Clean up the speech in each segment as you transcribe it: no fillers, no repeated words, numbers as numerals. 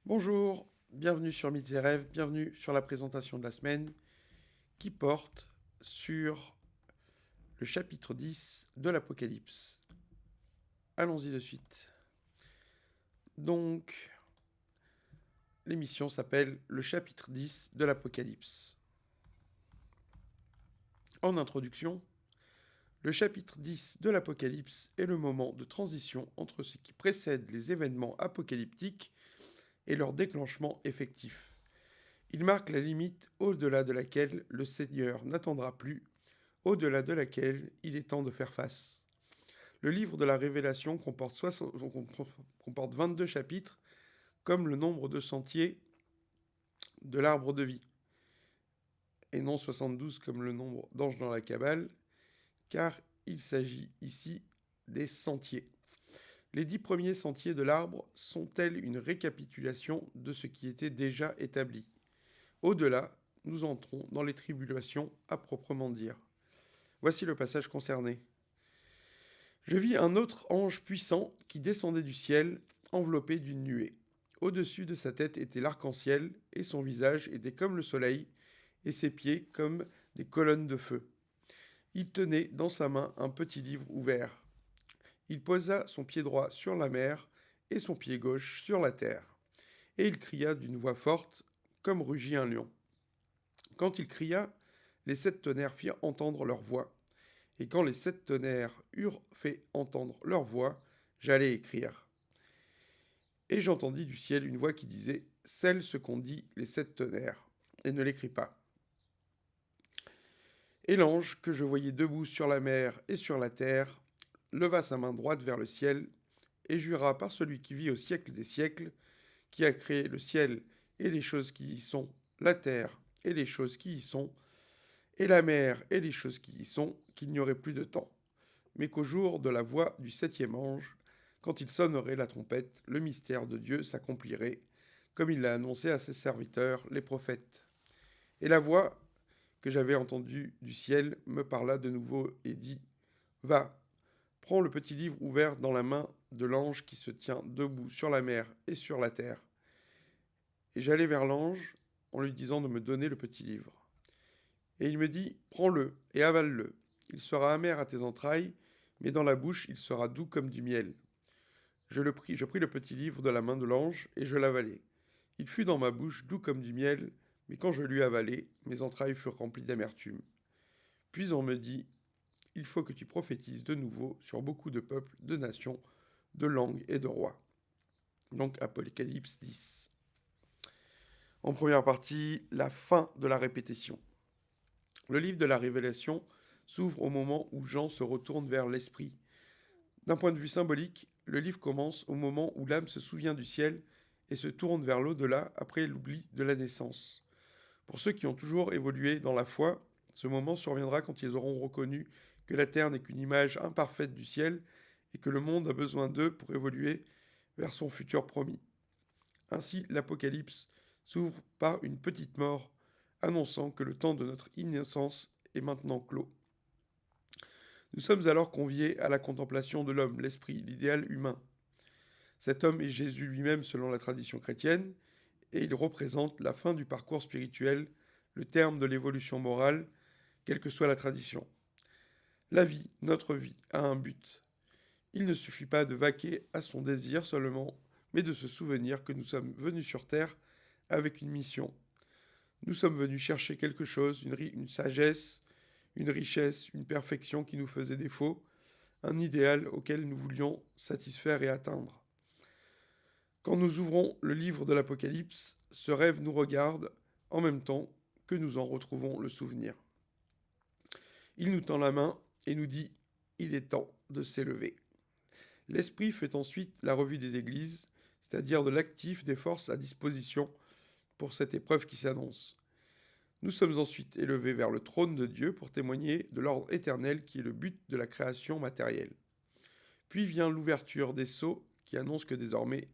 Bonjour, bienvenue sur Mythes et Rêves, bienvenue sur la présentation de la semaine qui porte sur le chapitre 10 de l'Apocalypse. Allons-y de suite. Donc, l'émission s'appelle le chapitre 10 de l'Apocalypse. En introduction, le chapitre 10 de l'Apocalypse est le moment de transition entre ce qui précède les événements apocalyptiques et leur déclenchement effectif. Il marque la limite au-delà de laquelle le Seigneur n'attendra plus, au-delà de laquelle il est temps de faire face. Le livre de la Révélation comporte 22 chapitres, comme le nombre de sentiers de l'arbre de vie, et non 72 comme le nombre d'anges dans la Kabbale, car il s'agit ici des sentiers. Les 10 premiers sentiers de l'arbre sont-elles une récapitulation de ce qui était déjà établi? Au-delà, nous entrons dans les tribulations à proprement dire. Voici le passage concerné. Je vis un autre ange puissant qui descendait du ciel, enveloppé d'une nuée. Au-dessus de sa tête était l'arc-en-ciel, et son visage était comme le soleil, et ses pieds comme des colonnes de feu. Il tenait dans sa main un petit livre ouvert. Il posa son pied droit sur la mer, et son pied gauche sur la terre. Et il cria d'une voix forte, comme rugit un lion. Quand il cria, les 7 tonnerres firent entendre leur voix. Et quand les 7 tonnerres eurent fait entendre leur voix, j'allais écrire. Et j'entendis du ciel une voix qui disait « Scelle ce qu'ont dit les 7 tonnerres, et ne l'écris pas. » Et l'ange, que je voyais debout sur la mer et sur la terre, leva sa main droite vers le ciel, et jura par celui qui vit au siècle des siècles, qui a créé le ciel et les choses qui y sont, la terre et les choses qui y sont, et la mer et les choses qui y sont, qu'il n'y aurait plus de temps, mais qu'au jour de la voix du 7e ange, quand il sonnerait la trompette, le mystère de Dieu s'accomplirait, comme il l'a annoncé à ses serviteurs, les prophètes. Et la voix que j'avais entendue du ciel me parla de nouveau et dit « Va, prends le petit livre ouvert dans la main de l'ange qui se tient debout sur la mer et sur la terre. » Et j'allai vers l'ange en lui disant de me donner le petit livre. Et il me dit, prends-le et avale-le. Il sera amer à tes entrailles, mais dans la bouche il sera doux comme du miel. Je pris le petit livre de la main de l'ange, et je l'avalai. Il fut dans ma bouche doux comme du miel, mais quand je l'eus avalé, mes entrailles furent remplies d'amertume. Puis on me dit, il faut que tu prophétises de nouveau sur beaucoup de peuples, de nations, de langues et de rois. Donc Apocalypse 10. En première partie, la fin de la répétition. Le livre de la Révélation s'ouvre au moment où Jean se retourne vers l'Esprit. D'un point de vue symbolique, le livre commence au moment où l'âme se souvient du ciel et se tourne vers l'au-delà après l'oubli de la naissance. Pour ceux qui ont toujours évolué dans la foi, ce moment surviendra quand ils auront reconnu que la terre n'est qu'une image imparfaite du ciel et que le monde a besoin d'eux pour évoluer vers son futur promis. Ainsi, l'Apocalypse s'ouvre par une petite mort, annonçant que le temps de notre innocence est maintenant clos. Nous sommes alors conviés à la contemplation de l'homme, l'esprit, l'idéal humain. Cet homme est Jésus lui-même selon la tradition chrétienne, et il représente la fin du parcours spirituel, le terme de l'évolution morale, quelle que soit la tradition. La vie, notre vie, a un but. Il ne suffit pas de vaquer à son désir seulement, mais de se souvenir que nous sommes venus sur Terre avec une mission. Nous sommes venus chercher quelque chose, une sagesse, une richesse, une perfection qui nous faisait défaut, un idéal auquel nous voulions satisfaire et atteindre. Quand nous ouvrons le livre de l'Apocalypse, ce rêve nous regarde en même temps que nous en retrouvons le souvenir. Il nous tend la main et nous dit « Il est temps de s'élever ». L'Esprit fait ensuite la revue des églises, c'est-à-dire de l'actif des forces à disposition pour cette épreuve qui s'annonce. Nous sommes ensuite élevés vers le trône de Dieu pour témoigner de l'ordre éternel qui est le but de la création matérielle. Puis vient l'ouverture des sceaux qui annonce que désormais,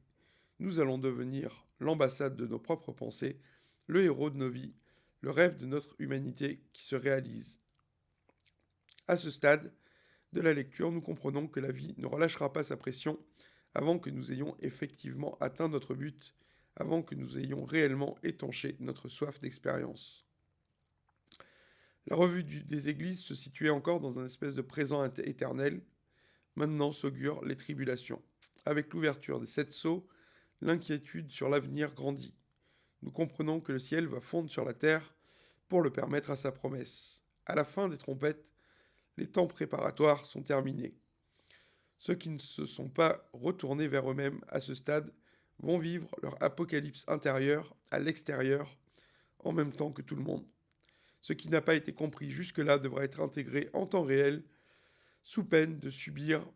nous allons devenir l'ambassade de nos propres pensées, le héros de nos vies, le rêve de notre humanité qui se réalise. À ce stade de la lecture, nous comprenons que la vie ne relâchera pas sa pression avant que nous ayons effectivement atteint notre but, avant que nous ayons réellement étanché notre soif d'expérience. La revue des églises se situait encore dans un espèce de présent éternel. Maintenant s'augurent les tribulations. Avec l'ouverture des 7 sceaux, l'inquiétude sur l'avenir grandit. Nous comprenons que le ciel va fondre sur la terre pour le permettre à sa promesse. À la fin des trompettes, les temps préparatoires sont terminés. Ceux qui ne se sont pas retournés vers eux-mêmes à ce stade vont vivre leur apocalypse intérieur à l'extérieur en même temps que tout le monde. Ce qui n'a pas été compris jusque-là devra être intégré en temps réel sous peine de subir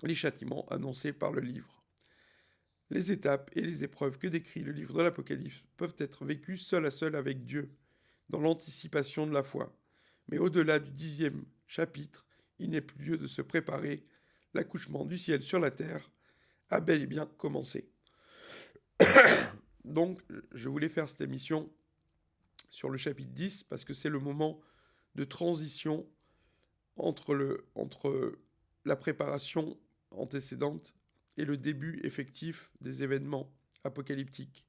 les châtiments annoncés par le livre. Les étapes et les épreuves que décrit le livre de l'Apocalypse peuvent être vécues seul à seul avec Dieu, dans l'anticipation de la foi. Mais au-delà du 10e chapitre, il n'est plus lieu de se préparer. L'accouchement du ciel sur la terre a bel et bien commencé. Donc, je voulais faire cette émission sur le chapitre 10 parce que c'est le moment de transition entre la préparation antécédente et le début effectif des événements apocalyptiques.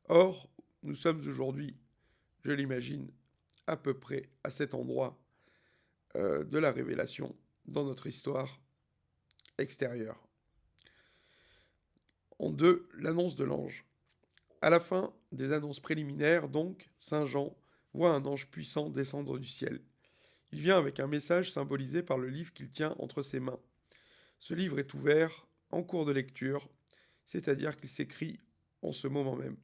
Or, nous sommes aujourd'hui, je l'imagine, à peu près à cet endroit de la révélation dans notre histoire extérieure. En 2, l'annonce de l'ange. À la fin des annonces préliminaires, donc, Saint Jean voit un ange puissant descendre du ciel. Il vient avec un message symbolisé par le livre qu'il tient entre ses mains. Ce livre est ouvert en cours de lecture, c'est-à-dire qu'il s'écrit en ce moment même.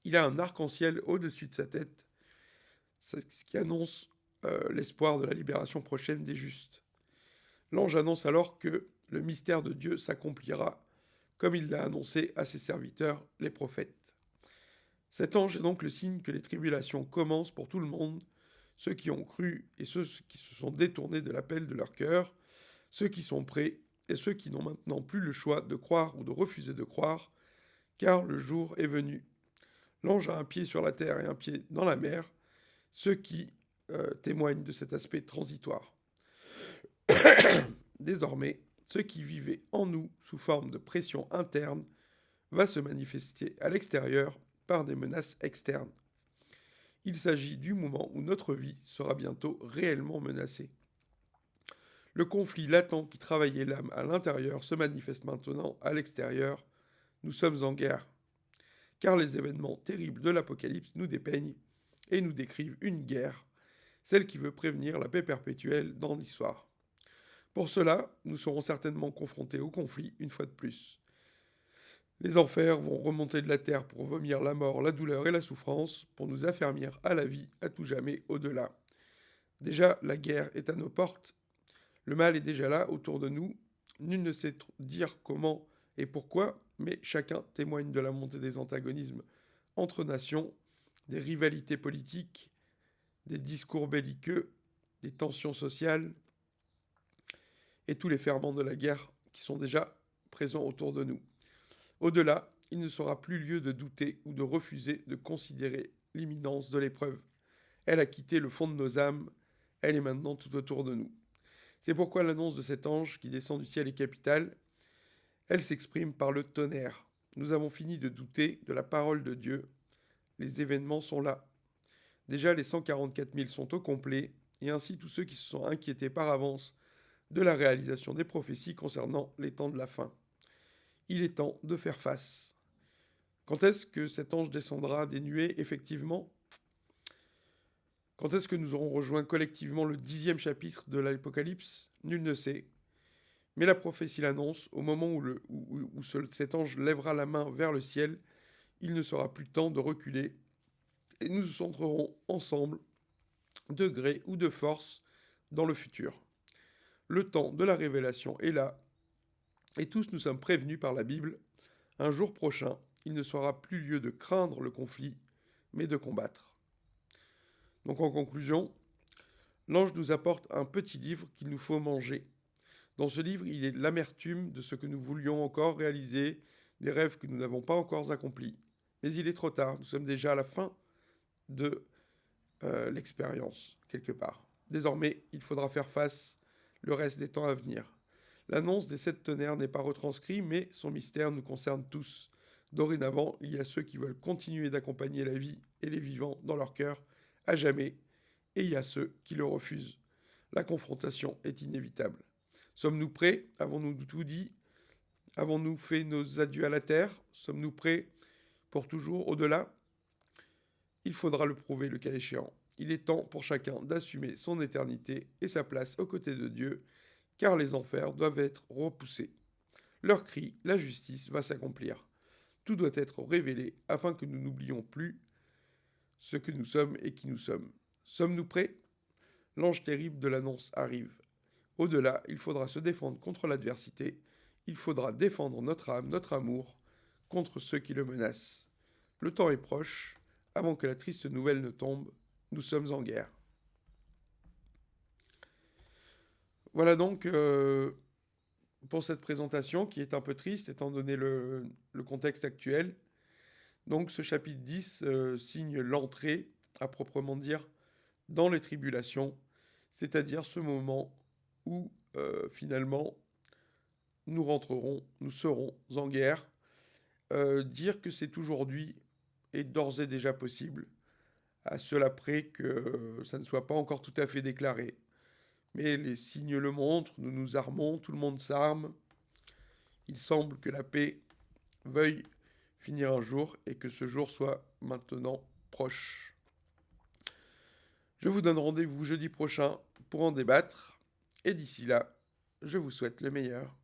Il a un arc-en-ciel au-dessus de sa tête, ce qui annonce l'espoir de la libération prochaine des justes. L'ange annonce alors que le mystère de Dieu s'accomplira, comme il l'a annoncé à ses serviteurs, les prophètes. Cet ange est donc le signe que les tribulations commencent pour tout le monde, ceux qui ont cru et ceux qui se sont détournés de l'appel de leur cœur, ceux qui sont prêts et ceux qui n'ont maintenant plus le choix de croire ou de refuser de croire, car le jour est venu. L'ange a un pied sur la terre et un pied dans la mer, ce qui témoigne de cet aspect transitoire. Désormais, ce qui vivait en nous sous forme de pression interne va se manifester à l'extérieur par des menaces externes. Il s'agit du moment où notre vie sera bientôt réellement menacée. Le conflit latent qui travaillait l'âme à l'intérieur se manifeste maintenant à l'extérieur. Nous sommes en guerre. Car les événements terribles de l'Apocalypse nous dépeignent et nous décrivent une guerre, celle qui veut prévenir la paix perpétuelle dans l'histoire. Pour cela, nous serons certainement confrontés au conflit une fois de plus. Les enfers vont remonter de la terre pour vomir la mort, la douleur et la souffrance, pour nous affermir à la vie à tout jamais au-delà. Déjà, la guerre est à nos portes. Le mal est déjà là, autour de nous. Nul ne sait dire comment et pourquoi, mais chacun témoigne de la montée des antagonismes entre nations, des rivalités politiques, des discours belliqueux, des tensions sociales et tous les ferments de la guerre qui sont déjà présents autour de nous. Au-delà, il ne sera plus lieu de douter ou de refuser de considérer l'imminence de l'épreuve. Elle a quitté le fond de nos âmes, elle est maintenant tout autour de nous. C'est pourquoi l'annonce de cet ange qui descend du ciel est capitale. Elle s'exprime par le tonnerre. Nous avons fini de douter de la parole de Dieu. Les événements sont là. Déjà, les 144 000 sont au complet, et ainsi tous ceux qui se sont inquiétés par avance de la réalisation des prophéties concernant les temps de la fin. Il est temps de faire face. Quand est-ce que cet ange descendra des nuées, effectivement ? Quand est-ce que nous aurons rejoint collectivement le 10e chapitre de l'Apocalypse ? Nul ne sait. Mais la prophétie l'annonce, au moment où cet ange lèvera la main vers le ciel, il ne sera plus temps de reculer, et nous nous entrerons ensemble, de gré ou de force, dans le futur. Le temps de la révélation est là, et tous nous sommes prévenus par la Bible. Un jour prochain, il ne sera plus lieu de craindre le conflit, mais de combattre. Donc en conclusion, l'ange nous apporte un petit livre qu'il nous faut manger. Dans ce livre, il est l'amertume de ce que nous voulions encore réaliser, des rêves que nous n'avons pas encore accomplis. Mais il est trop tard, nous sommes déjà à la fin de l'expérience, quelque part. Désormais, il faudra faire face le reste des temps à venir. L'annonce des 7 tonnerres n'est pas retranscrite, mais son mystère nous concerne tous. Dorénavant, il y a ceux qui veulent continuer d'accompagner la vie et les vivants dans leur cœur à jamais, et il y a ceux qui le refusent. La confrontation est inévitable. Sommes-nous prêts? Avons-nous tout dit? Avons-nous fait nos adieux à la terre? Sommes-nous prêts pour toujours au-delà? Il faudra le prouver le cas échéant. Il est temps pour chacun d'assumer son éternité et sa place aux côtés de Dieu, car les enfers doivent être repoussés. Leur cri, la justice, va s'accomplir. Tout doit être révélé afin que nous n'oublions plus ce que nous sommes et qui nous sommes. Sommes-nous prêts? L'ange terrible de l'annonce arrive. Au-delà, il faudra se défendre contre l'adversité. Il faudra défendre notre âme, notre amour, contre ceux qui le menacent. Le temps est proche. Avant que la triste nouvelle ne tombe, nous sommes en guerre. Voilà donc pour cette présentation qui est un peu triste étant donné le contexte actuel. Donc ce chapitre 10 signe l'entrée, à proprement dire, dans les tribulations, c'est-à-dire ce moment où finalement nous rentrerons, nous serons en guerre. Dire que c'est aujourd'hui est d'ores et déjà possible, à cela près que ça ne soit pas encore tout à fait déclaré. Mais les signes le montrent, nous nous armons, tout le monde s'arme. Il semble que la paix veuille finir un jour et que ce jour soit maintenant proche. Je vous donne rendez-vous jeudi prochain pour en débattre. Et d'ici là, je vous souhaite le meilleur.